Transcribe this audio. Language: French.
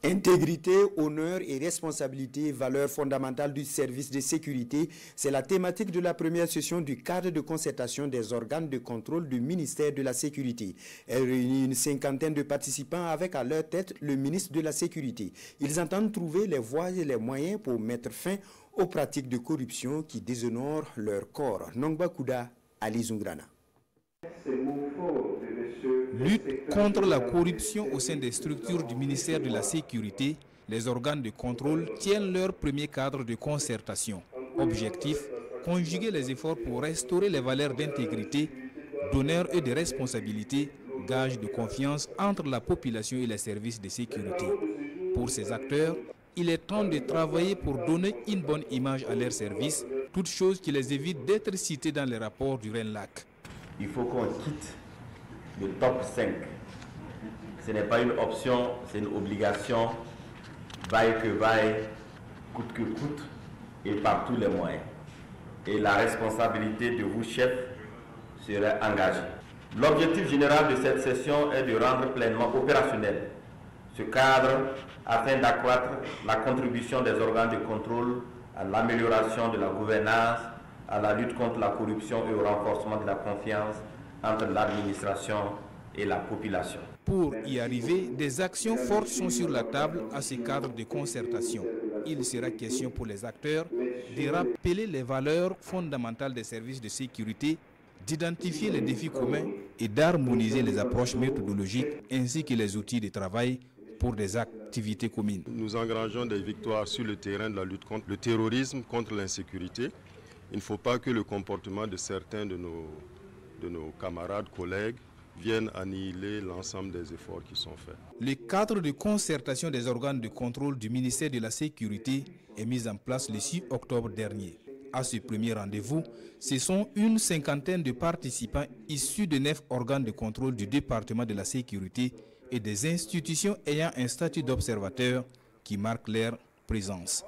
Intégrité, honneur et responsabilité, valeurs fondamentales du service de sécurité, c'est la thématique de la première session du cadre de concertation des organes de contrôle du ministère de la Sécurité. Elle réunit une cinquantaine de participants avec à leur tête le ministre de la Sécurité. Ils entendent trouver les voies et les moyens pour mettre fin aux pratiques de corruption qui déshonorent leur corps. Nongba Kouda, Ali Zungrana. Lutte contre la corruption au sein des structures du ministère de la Sécurité, les organes de contrôle tiennent leur premier cadre de concertation. Objectif, conjuguer les efforts pour restaurer les valeurs d'intégrité, d'honneur et de responsabilité, gage de confiance entre la population et les services de sécurité. Pour ces acteurs, il est temps de travailler pour donner une bonne image à leurs services, toutes choses qui les évitent d'être citées dans les rapports du RENLAC. Il faut qu'on quitte le top 5. Ce n'est pas une option, c'est une obligation, vaille que vaille, coûte que coûte, et par tous les moyens. Et la responsabilité de vous, chefs, serait engagée. L'objectif général de cette session est de rendre pleinement opérationnel ce cadre afin d'accroître la contribution des organes de contrôle à l'amélioration de la gouvernance, à la lutte contre la corruption et au renforcement de la confiance entre l'administration et la population. Pour y arriver, des actions fortes sont sur la table à ce cadre de concertation. Il sera question pour les acteurs de rappeler les valeurs fondamentales des services de sécurité, d'identifier les défis communs et d'harmoniser les approches méthodologiques ainsi que les outils de travail pour des activités communes. Nous engageons des victoires sur le terrain de la lutte contre le terrorisme, contre l'insécurité. Il ne faut pas que le comportement de certains de nos camarades, collègues, viennent annihiler l'ensemble des efforts qui sont faits. Le cadre de concertation des organes de contrôle du ministère de la Sécurité est mis en place le 6 octobre dernier. À ce premier rendez-vous, ce sont une cinquantaine de participants issus de 9 organes de contrôle du département de la sécurité et des institutions ayant un statut d'observateur qui marquent leur présence.